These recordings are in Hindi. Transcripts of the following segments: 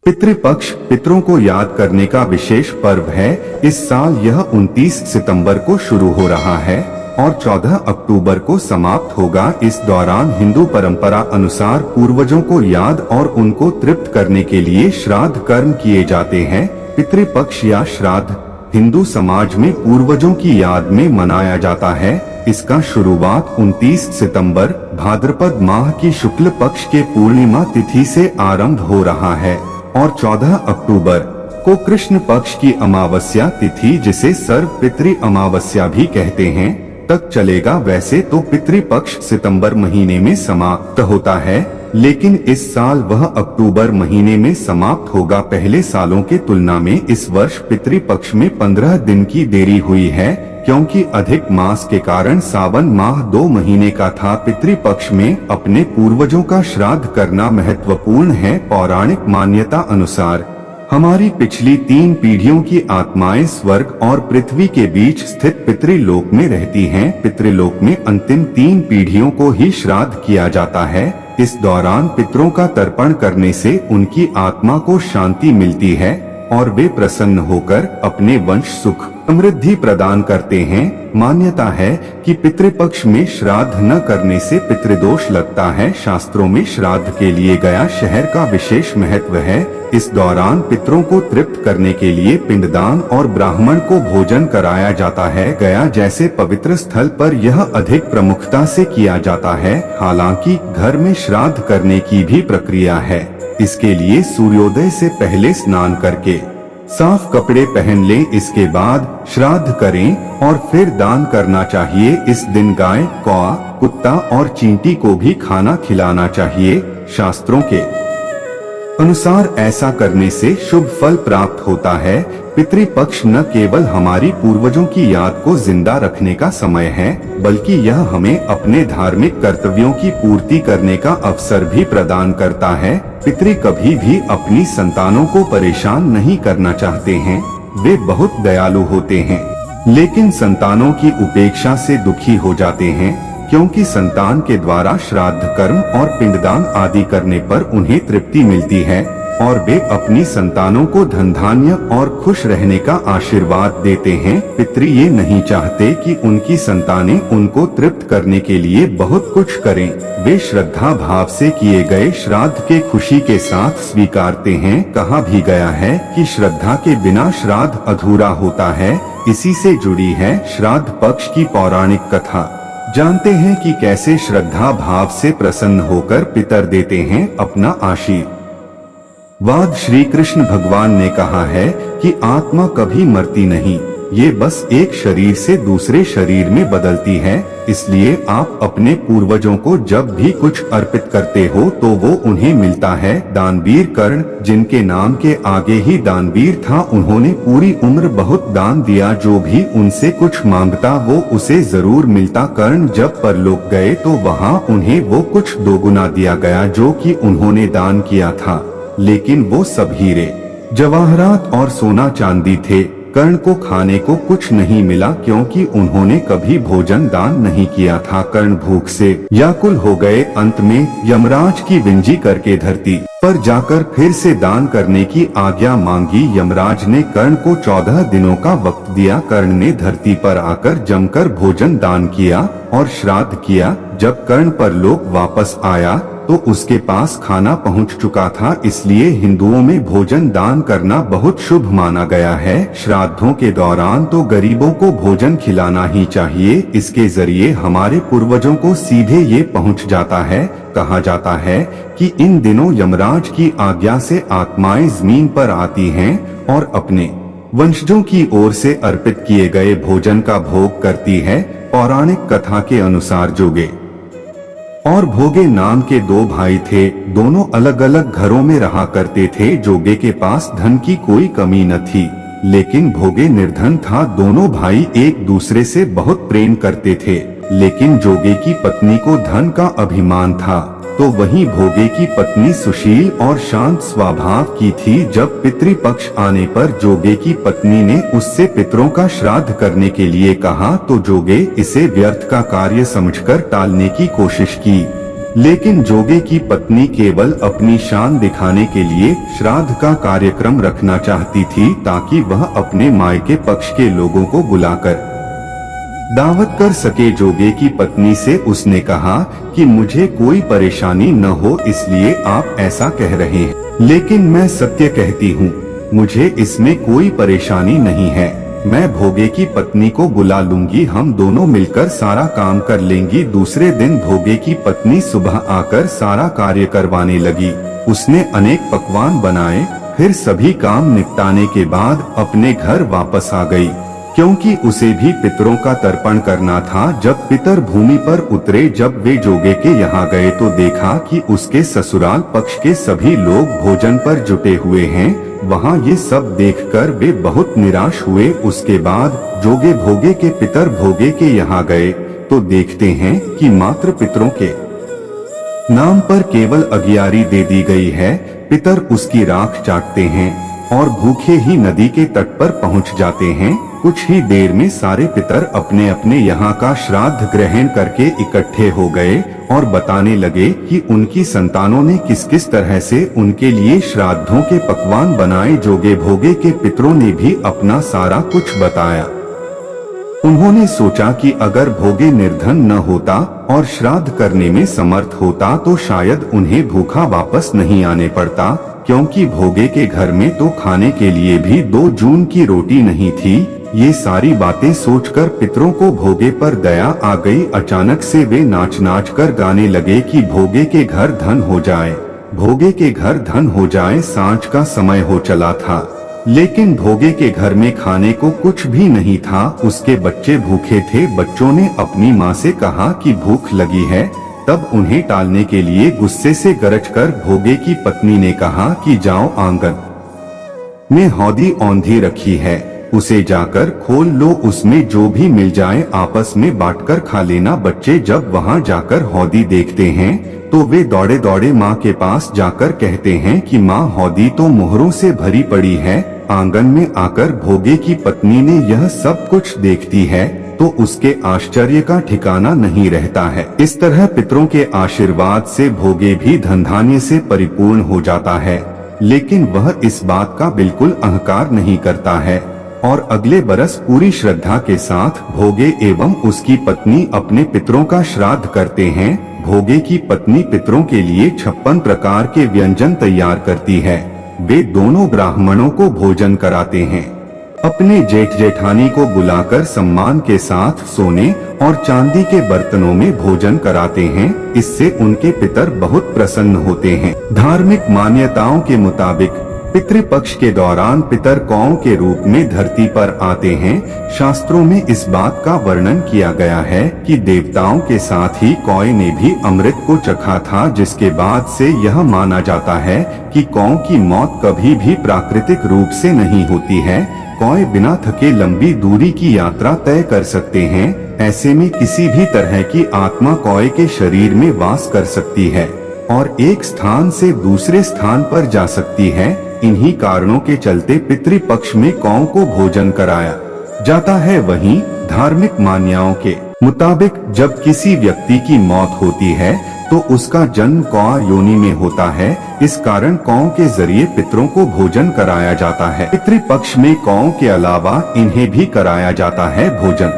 पितृपक्ष पितरों को याद करने का विशेष पर्व है। इस साल यह 29 सितंबर को शुरू हो रहा है और 14 अक्टूबर को समाप्त होगा। इस दौरान हिंदू परंपरा अनुसार पूर्वजों को याद और उनको तृप्त करने के लिए श्राद्ध कर्म किए जाते हैं। पितृपक्ष या श्राद्ध हिंदू समाज में पूर्वजों की याद में मनाया जाता है। इसका शुरुआत 29 सितंबर भाद्रपद माह की शुक्ल पक्ष के पूर्णिमा तिथि से आरंभ हो रहा है और 14 अक्टूबर को कृष्ण पक्ष की अमावस्या तिथि, जिसे सर्व पितृ अमावस्या भी कहते हैं, तक चलेगा। वैसे तो पितृपक्ष सितंबर महीने में समाप्त होता है, लेकिन इस साल वह अक्टूबर महीने में समाप्त होगा। पहले सालों के तुलना में इस वर्ष पितृपक्ष में 15 दिन की देरी हुई है, क्योंकि अधिक मास के कारण सावन माह 2 महीने का था। पितृपक्ष में अपने पूर्वजों का श्राद्ध करना महत्वपूर्ण है। पौराणिक मान्यता अनुसार हमारी पिछली 3 पीढ़ियों की आत्माएं स्वर्ग और पृथ्वी के बीच स्थित पितृलोक में रहती हैं। पितृलोक में अंतिम 3 पीढ़ियों को ही श्राद्ध किया जाता है। इस दौरान पितरों का तर्पण करने से उनकी आत्मा को शांति मिलती है और वे प्रसन्न होकर अपने वंश सुख समृद्धि प्रदान करते हैं। मान्यता है कि पितृपक्ष में श्राद्ध न करने से पितृदोष लगता है। शास्त्रों में श्राद्ध के लिए गया शहर का विशेष महत्व है। इस दौरान पितरों को तृप्त करने के लिए पिंडदान और ब्राह्मण को भोजन कराया जाता है। गया जैसे पवित्र स्थल पर यह अधिक प्रमुखता से किया जाता है। हालांकि घर में श्राद्ध करने की भी प्रक्रिया है। इसके लिए सूर्योदय से पहले स्नान करके साफ कपड़े पहन लें। इसके बाद श्राद्ध करें और फिर दान करना चाहिए। इस दिन गाय, कौआ, कुत्ता और चींटी को भी खाना खिलाना चाहिए। शास्त्रों के अनुसार ऐसा करने से शुभ फल प्राप्त होता है। पितृपक्ष न केवल हमारी पूर्वजों की याद को जिंदा रखने का समय है, बल्कि यह हमें अपने धार्मिक कर्तव्यों की पूर्ति करने का अवसर भी प्रदान करता है। पितृ कभी भी अपनी संतानों को परेशान नहीं करना चाहते हैं। वे बहुत दयालु होते हैं, लेकिन संतानों की उपेक्षा से दुखी हो जाते हैं, क्योंकि संतान के द्वारा श्राद्ध कर्म और पिंडदान आदि करने पर उन्हें तृप्ति मिलती है और वे अपनी संतानों को धन धान्य और खुश रहने का आशीर्वाद देते हैं। पितृ ये नहीं चाहते कि उनकी संतानें उनको तृप्त करने के लिए बहुत कुछ करें। वे श्रद्धा भाव से किए गए श्राद्ध के खुशी के साथ स्वीकारते हैं। कहा भी गया है कि श्रद्धा के बिना श्राद्ध अधूरा होता है। इसी से जुड़ी है श्राद्ध पक्ष की पौराणिक कथा। जानते हैं कि कैसे श्रद्धा भाव से प्रसन्न होकर पितर देते हैं अपना आशीर्वाद। श्री कृष्ण भगवान ने कहा है कि आत्मा कभी मरती नहीं, ये बस एक शरीर से दूसरे शरीर में बदलती है। इसलिए आप अपने पूर्वजों को जब भी कुछ अर्पित करते हो तो वो उन्हें मिलता है। दानवीर कर्ण, जिनके नाम के आगे ही दानवीर था, उन्होंने पूरी उम्र बहुत दान दिया। जो भी उनसे कुछ मांगता वो उसे जरूर मिलता। कर्ण जब परलोक गए तो वहाँ उन्हें वो कुछ दोगुना दिया गया जो कि उन्होंने दान किया था, लेकिन वो सब हीरे जवाहरात और सोना चांदी थे। कर्ण को खाने को कुछ नहीं मिला, क्योंकि उन्होंने कभी भोजन दान नहीं किया था। कर्ण भूख से व्याकुल हो गए। अंत में यमराज की विनती करके धरती पर जाकर फिर से दान करने की आज्ञा मांगी। यमराज ने कर्ण को 14 दिनों का वक्त दिया। कर्ण ने धरती पर आकर जमकर भोजन दान किया और श्राद्ध किया। जब कर्ण परलोक वापस आया तो उसके पास खाना पहुंच चुका था। इसलिए हिंदुओं में भोजन दान करना बहुत शुभ माना गया है। श्राद्धों के दौरान तो गरीबों को भोजन खिलाना ही चाहिए। इसके जरिए हमारे पूर्वजों को सीधे ये पहुंच जाता है। कहा जाता है कि इन दिनों यमराज की आज्ञा से आत्माएं जमीन पर आती हैं और अपने वंशजों की ओर से अर्पित किए गए भोजन का भोग करती है। पौराणिक कथा के अनुसार जोगे और भोगे नाम के 2 भाई थे। दोनों अलग अलग घरों में रहा करते थे। जोगे के पास धन की कोई कमी न थी, लेकिन भोगे निर्धन था। दोनों भाई एक दूसरे से बहुत प्रेम करते थे, लेकिन जोगे की पत्नी को धन का अभिमान था, तो वहीं भोगे की पत्नी सुशील और शांत स्वभाव की थी। जब पितृपक्ष आने पर जोगे की पत्नी ने उससे पितरों का श्राद्ध करने के लिए कहा तो जोगे इसे व्यर्थ का कार्य समझकर टालने की कोशिश की, लेकिन जोगे की पत्नी केवल अपनी शान दिखाने के लिए श्राद्ध का कार्यक्रम रखना चाहती थी, ताकि वह अपने मायके पक्ष के लोगों को बुलाकर दावत कर सके। जोगे की पत्नी से उसने कहा कि मुझे कोई परेशानी न हो इसलिए आप ऐसा कह रहे हैं, लेकिन मैं सत्य कहती हूँ, मुझे इसमें कोई परेशानी नहीं है। मैं भोगे की पत्नी को बुला लूंगी, हम दोनों मिलकर सारा काम कर लेंगी। दूसरे दिन भोगे की पत्नी सुबह आकर सारा कार्य करवाने लगी। उसने अनेक पकवान बनाए, फिर सभी काम निपटाने के बाद अपने घर वापस आ गई, क्योंकि उसे भी पितरों का तर्पण करना था। जब पितर भूमि पर उतरे, जब वे जोगे के यहाँ गए तो देखा कि उसके ससुराल पक्ष के सभी लोग भोजन पर जुटे हुए हैं। वहाँ ये सब देखकर वे बहुत निराश हुए। उसके बाद जोगे भोगे के पितर भोगे के यहाँ गए तो देखते हैं कि मात्र पितरों के नाम पर केवल अगियारी दे दी गई है। पितर उसकी राख चाटते हैं और भूखे ही नदी के तट पर पहुंच जाते हैं। कुछ ही देर में सारे पितर अपने अपने यहाँ का श्राद्ध ग्रहण करके इकट्ठे हो गए और बताने लगे कि उनकी संतानों ने किस किस तरह से उनके लिए श्राद्धों के पकवान बनाए। जोगे भोगे के पितरों ने भी अपना सारा कुछ बताया। उन्होंने सोचा कि अगर भोगे निर्धन न होता और श्राद्ध करने में समर्थ होता तो शायद उन्हें भूखा वापस नहीं आने पड़ता, क्योंकि भोगे के घर में तो खाने के लिए भी 2 जून की रोटी नहीं थी। ये सारी बातें सोचकर पितरों को भोगे पर दया आ गई। अचानक से वे नाच नाच कर गाने लगे कि भोगे के घर धन हो जाए, भोगे के घर धन हो जाए। सांझ का समय हो चला था, लेकिन भोगे के घर में खाने को कुछ भी नहीं था। उसके बच्चे भूखे थे। बच्चों ने अपनी माँ से कहा कि भूख लगी है। तब उन्हें टालने के लिए गुस्से से गरजकर भोगे की पत्नी ने कहा कि जाओ, आंगन में हौदी औंधी रखी है, उसे जाकर खोल लो, उसमें जो भी मिल जाए आपस में बांटकर खा लेना। बच्चे जब वहां जाकर हौदी देखते हैं तो वे दौड़े दौड़े माँ के पास जाकर कहते हैं कि माँ, हौदी तो मोहरों से भरी पड़ी है। आंगन में आकर भोगे की पत्नी ने यह सब कुछ देखती है तो उसके आश्चर्य का ठिकाना नहीं रहता है। इस तरह पितरों के आशीर्वाद से भोगे भी धन धान्य से परिपूर्ण हो जाता है, लेकिन वह इस बात का बिल्कुल अहंकार नहीं करता है और अगले बरस पूरी श्रद्धा के साथ भोगे एवं उसकी पत्नी अपने पितरों का श्राद्ध करते हैं। भोगे की पत्नी पितरों के लिए 56 प्रकार के व्यंजन तैयार करती है। वे दोनों ब्राह्मणों को भोजन कराते हैं। अपने जेठ जेठानी को बुलाकर सम्मान के साथ सोने और चांदी के बर्तनों में भोजन कराते हैं। इससे उनके पितर बहुत प्रसन्न होते हैं। धार्मिक मान्यताओं के मुताबिक पितृपक्ष के दौरान पितर कौ के रूप में धरती पर आते हैं। शास्त्रों में इस बात का वर्णन किया गया है कि देवताओं के साथ ही कौ ने भी अमृत को चखा था, जिसके बाद से यह माना जाता है कि कौ की मौत कभी भी प्राकृतिक रूप से नहीं होती है। कौ बिना थके लंबी दूरी की यात्रा तय कर सकते हैं। ऐसे में किसी भी तरह की आत्मा कौ के शरीर में वास कर सकती है और एक स्थान से दूसरे स्थान पर जा सकती है। इन्हीं कारणों के चलते पितृपक्ष में कौ को भोजन कराया जाता है। वहीं धार्मिक मान्यताओं के मुताबिक जब किसी व्यक्ति की मौत होती है तो उसका जन्म कौ योनि में होता है। इस कारण कौ के जरिए पितरों को भोजन कराया जाता है। पितृपक्ष में कौ के अलावा इन्हें भी कराया जाता है भोजन।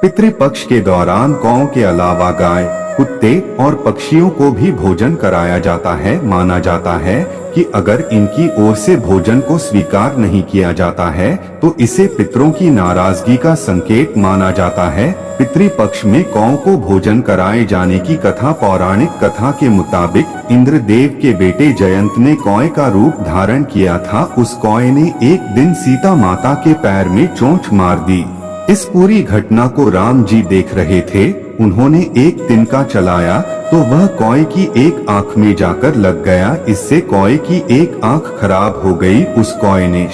पितृपक्ष के दौरान कौ के अलावा गाय, कुत्ते और पक्षियों को भी भोजन कराया जाता है। माना जाता है कि अगर इनकी ओर से भोजन को स्वीकार नहीं किया जाता है तो इसे पितरों की नाराजगी का संकेत माना जाता है। पितृपक्ष में कौ को भोजन कराए जाने की कथा पौराणिक कथा के मुताबिक इंद्रदेव के बेटे जयंत ने कौ का रूप धारण किया था। उस कौ ने एक दिन सीता माता के पैर में चोंच मार दी। इस पूरी घटना को राम जी देख रहे थे। उन्होंने एक तिनका चलाया तो वह कौ की एक आंख में जाकर लग गया। इससे कौ की एक आंख खराब हो गई। उस कौ ने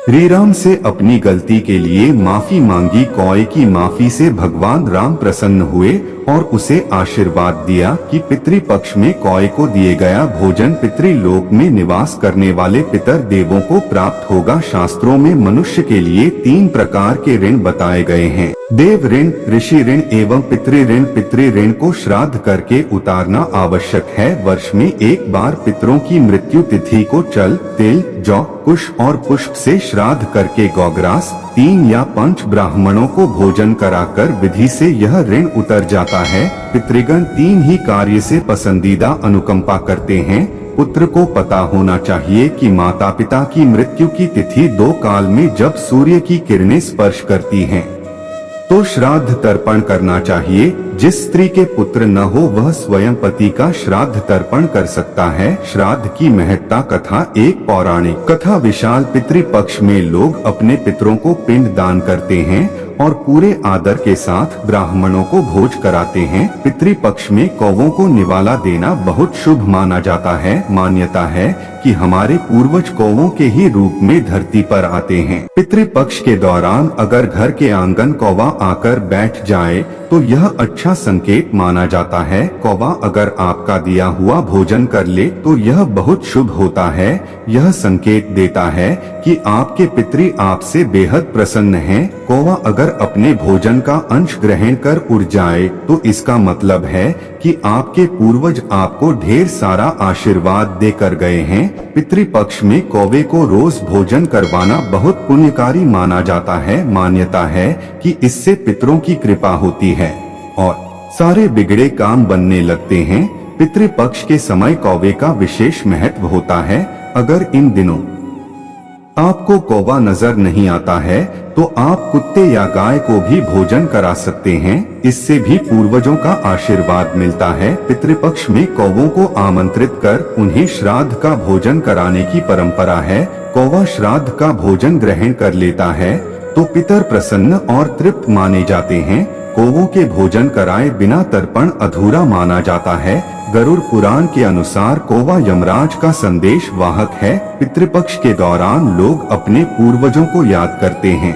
श्री राम से अपनी गलती के लिए माफी मांगी। कौ की माफी से भगवान राम प्रसन्न हुए और उसे आशीर्वाद दिया कि पितृपक्ष में कौए को दिए गया भोजन पितृलोक में निवास करने वाले पितर देवों को प्राप्त होगा। शास्त्रों में मनुष्य के लिए 3 प्रकार के ऋण बताए गए हैं: देव ऋण, ऋषि ऋण एवं पितृ ऋण। पितृ ऋण को श्राद्ध करके उतारना आवश्यक है। वर्ष में एक बार पितरों की मृत्यु तिथि को चल, तिल, जौ, कुश और पुष्प से श्राद्ध करके गौग्रास 3 या 5 ब्राह्मणों को भोजन कराकर विधि से यह ऋण उतर जाता है। पितृगण 3 ही कार्य से पसंदीदा अनुकंपा करते हैं। पुत्र को पता होना चाहिए कि माता पिता की मृत्यु की तिथि 2 काल में जब सूर्य की किरणें स्पर्श करती हैं तो श्राद्ध तर्पण करना चाहिए। जिस स्त्री के पुत्र न हो वह स्वयं पति का श्राद्ध तर्पण कर सकता है। श्राद्ध की महत्ता कथा। एक पौराणिक कथा। विशाल पितृपक्ष में लोग अपने पितरों को पिंड दान करते हैं और पूरे आदर के साथ ब्राह्मणों को भोज कराते हैं। पितृपक्ष में कौवों को निवाला देना बहुत शुभ माना जाता है। मान्यता है कि हमारे पूर्वज कौवों के ही रूप में धरती पर आते हैं। पितृपक्ष के दौरान अगर घर के आंगन कौवा आकर बैठ जाए तो यह अच्छा संकेत माना जाता है। कौवा अगर आपका दिया हुआ भोजन कर ले तो यह बहुत शुभ होता है। यह संकेत देता है कि आपके पितृ आपसे बेहद प्रसन्न हैं। कौवा अगर अपने भोजन का अंश ग्रहण कर उड़ जाए तो इसका मतलब है कि आपके पूर्वज आपको ढेर सारा आशीर्वाद देकर गए हैं। पितृपक्ष में कौवे को रोज भोजन करवाना बहुत पुण्यकारी माना जाता है। मान्यता है कि इससे पितरों की कृपा होती है और सारे बिगड़े काम बनने लगते हैं। पितृपक्ष के समय कौवे का विशेष महत्व होता है। अगर इन दिनों आपको कौवा नजर नहीं आता है तो आप कुत्ते या गाय को भी भोजन करा सकते हैं। इससे भी पूर्वजों का आशीर्वाद मिलता है। पितृपक्ष में कौवों को आमंत्रित कर उन्हें श्राद्ध का भोजन कराने की परंपरा है। कौवा श्राद्ध का भोजन ग्रहण कर लेता है तो पितर प्रसन्न और तृप्त माने जाते हैं। कौवों के भोजन कराए बिना तर्पण अधूरा माना जाता है। गरुड़ पुराण के अनुसार कौवा यमराज का संदेश वाहक है। पितृपक्ष के दौरान लोग अपने पूर्वजों को याद करते हैं,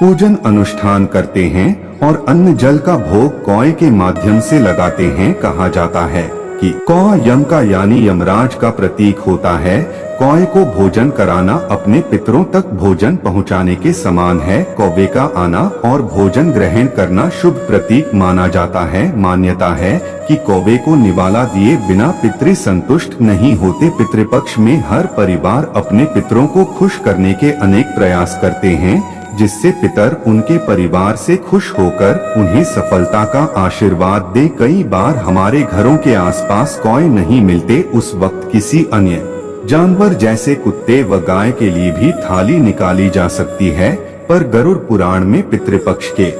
पूजन अनुष्ठान करते हैं और अन्न जल का भोग कौए के माध्यम से लगाते हैं। कहा जाता है कि कौवा यम का यानी यमराज का प्रतीक होता है। कौए को भोजन कराना अपने पितरों तक भोजन पहुंचाने के समान है। कौवे का आना और भोजन ग्रहण करना शुभ प्रतीक माना जाता है। मान्यता है कि कौवे को निवाला दिए बिना पितृ संतुष्ट नहीं होते। पितृपक्ष में हर परिवार अपने पितरों को खुश करने के अनेक प्रयास करते हैं, जिससे पितर उनके परिवार से खुश होकर उन्हें सफलता का आशीर्वाद दे। कई बार हमारे घरों के आसपास कौए नहीं मिलते, उस वक्त किसी अन्य जानवर जैसे कुत्ते व गाय के लिए भी थाली निकाली जा सकती है। पर गरुड़ पुराण में पितृपक्ष के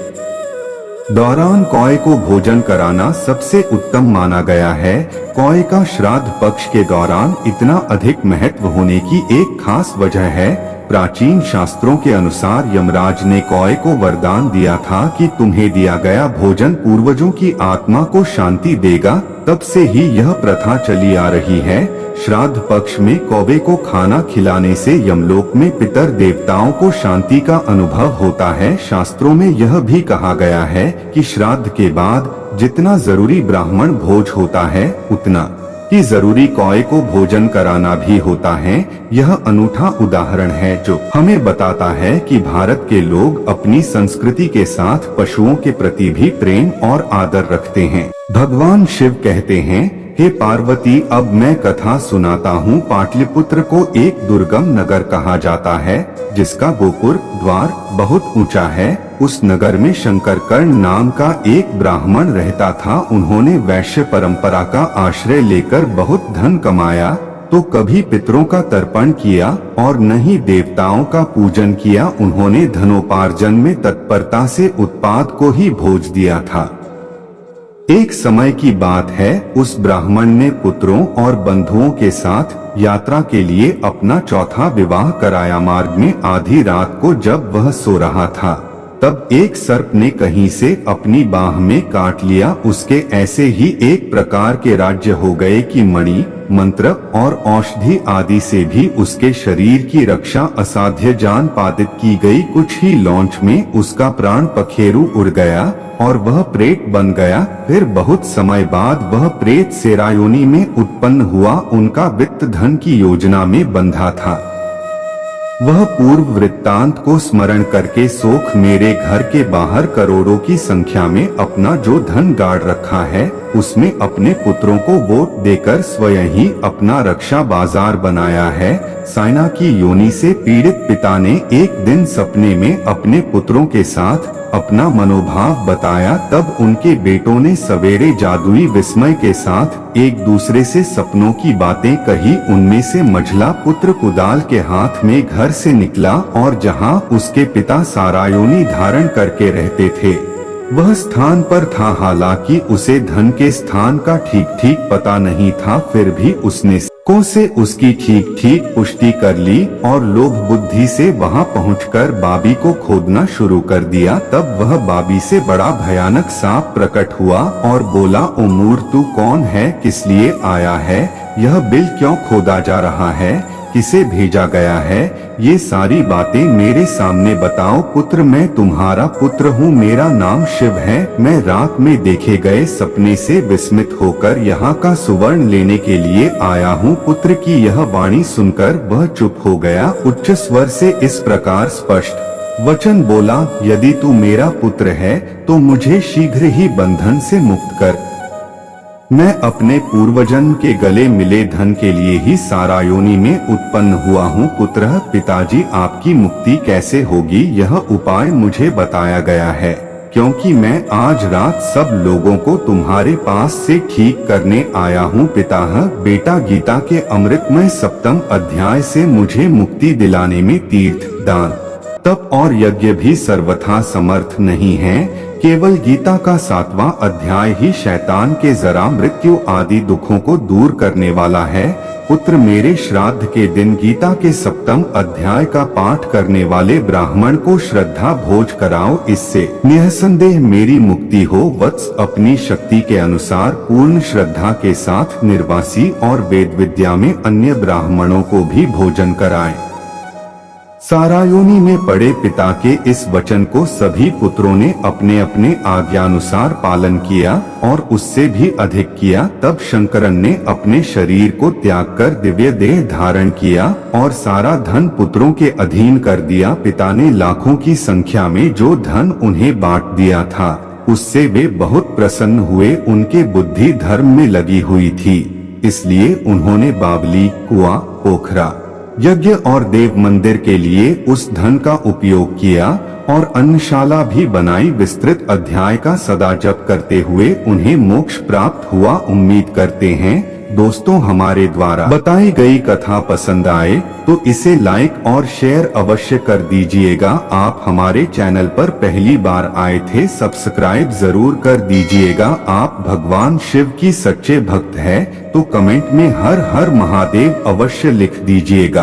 दौरान कौए को भोजन कराना सबसे उत्तम माना गया है। कौए का श्राद्ध पक्ष के दौरान इतना अधिक महत्व होने की एक खास वजह है। प्राचीन शास्त्रों के अनुसार यमराज ने कौए को वरदान दिया था कि तुम्हें दिया गया भोजन पूर्वजों की आत्मा को शांति देगा। तब से ही यह प्रथा चली आ रही है। श्राद्ध पक्ष में कौवे को खाना खिलाने से यमलोक में पितर देवताओं को शांति का अनुभव होता है। शास्त्रों में यह भी कहा गया है कि श्राद्ध के बाद जितना जरूरी ब्राह्मण भोज होता है उतना ही जरूरी कौए को भोजन कराना भी होता है। यह अनूठा उदाहरण है जो हमें बताता है कि भारत के लोग अपनी संस्कृति के साथ पशुओं के प्रति भी प्रेम और आदर रखते हैं। भगवान शिव कहते हैं, हे पार्वती, अब मैं कथा सुनाता हूँ। पाटलिपुत्र को एक दुर्गम नगर कहा जाता है, जिसका गोपुर द्वार बहुत ऊंचा है। उस नगर में शंकरकर्ण नाम का एक ब्राह्मण रहता था। उन्होंने वैश्य परंपरा का आश्रय लेकर बहुत धन कमाया, तो कभी पितरों का तर्पण किया और न ही देवताओं का पूजन किया। उन्होंने धनोपार्जन में तत्परता से उत्पाद को ही भोज दिया था। एक समय की बात है, उस ब्राह्मण ने पुत्रों और बंधुओं के साथ यात्रा के लिए अपना चौथा विवाह कराया। मार्ग में आधी रात को जब वह सो रहा था तब एक सर्प ने कहीं से अपनी बाह में काट लिया। उसके ऐसे ही एक प्रकार के राज्य हो गए कि मणि, मंत्र और औषधि आदि से भी उसके शरीर की रक्षा असाध्य जान पादित की गई। कुछ ही लौंच में उसका प्राण पखेरु उड़ गया और वह प्रेत बन गया। फिर बहुत समय बाद वह प्रेत सेरायोनी में उत्पन्न हुआ। उनका वित्त धन की योजना में बंधा था। वह पूर्व वृत्तांत को स्मरण करके सोख मेरे घर के बाहर करोड़ों की संख्या में अपना जो धन गाड़ रखा है, उसमें अपने पुत्रों को वोट देकर स्वयं ही अपना रक्षा बाजार बनाया है। साइना की योनि से पीड़ित पिता ने एक दिन सपने में अपने पुत्रों के साथ अपना मनोभाव बताया। तब उनके बेटों ने सवेरे जादुई विस्मय के साथ एक दूसरे से सपनों की बातें कही। उनमें से मझला पुत्र कुदाल के हाथ में घर से निकला और जहां उसके पिता सारायोनी धारण करके रहते थे, वह स्थान पर था। हालांकि उसे धन के स्थान का ठीक ठीक पता नहीं था, फिर भी उसने को से उसकी ठीक ठीक पुष्टि कर ली और लोभ बुद्धि से वहां पहुंचकर बाबी को खोदना शुरू कर दिया। तब वह बाबी से बड़ा भयानक सांप प्रकट हुआ और बोला, ओ मूर्ख, तू कौन है? किस लिए आया है? यह बिल क्यों खोदा जा रहा है? किसे भेजा गया है? ये सारी बातें मेरे सामने बताओ। पुत्र, मैं तुम्हारा पुत्र हूँ, मेरा नाम शिव है। मैं रात में देखे गए सपने से विस्मित होकर यहाँ का सुवर्ण लेने के लिए आया हूँ। पुत्र की यह वाणी सुनकर वह चुप हो गया। उच्च स्वर से इस प्रकार स्पष्ट वचन बोला, यदि तू मेरा पुत्र है तो मुझे शीघ्र ही बंधन से मुक्त कर। मैं अपने पूर्वजन्म के गले मिले धन के लिए ही सारायोनी में उत्पन्न हुआ हूँ। पुत्र, पिताजी, आपकी मुक्ति कैसे होगी, यह उपाय मुझे बताया गया है, क्योंकि मैं आज रात सब लोगों को तुम्हारे पास से ठीक करने आया हूँ। पिता, बेटा, गीता के अमृतमय 7वें अध्याय से मुझे मुक्ति दिलाने में तीर्थ, दान, तप और यज्ञ भी सर्वथा समर्थ नहीं है। केवल गीता का 7वां अध्याय ही शैतान के जरा मृत्यु आदि दुखों को दूर करने वाला है। पुत्र, मेरे श्राद्ध के दिन गीता के 7वें अध्याय का पाठ करने वाले ब्राह्मण को श्रद्धा भोज कराओ, इससे निःसंदेह मेरी मुक्ति हो। वत्स, अपनी शक्ति के अनुसार पूर्ण श्रद्धा के साथ निर्वासी और वेद विद्या में अन्य ब्राह्मणों को भी भोजन कराएं। सारायोनी में पड़े पिता के इस वचन को सभी पुत्रों ने अपने अपने आज्ञानुसार पालन किया और उससे भी अधिक किया। तब शंकरन ने अपने शरीर को त्याग कर दिव्य देह धारण किया और सारा धन पुत्रों के अधीन कर दिया। पिता ने लाखों की संख्या में जो धन उन्हें बांट दिया था, उससे वे बहुत प्रसन्न हुए। उनके बुद्धि धर्म में लगी हुई थी, इसलिए उन्होंने बावली, कुआं, पोखरा, यज्ञ और देव मंदिर के लिए उस धन का उपयोग किया और अन्नशाला भी बनाई। विस्तृत अध्याय का सदा जप करते हुए उन्हें मोक्ष प्राप्त हुआ। उम्मीद करते हैं दोस्तों हमारे द्वारा बताई गई कथा पसंद आए तो इसे लाइक और शेयर अवश्य कर दीजिएगा। आप हमारे चैनल पर पहली बार आए थे, सब्सक्राइब जरूर कर दीजिएगा। आप भगवान शिव की सच्चे भक्त हैं तो कमेंट में हर हर महादेव अवश्य लिख दीजिएगा।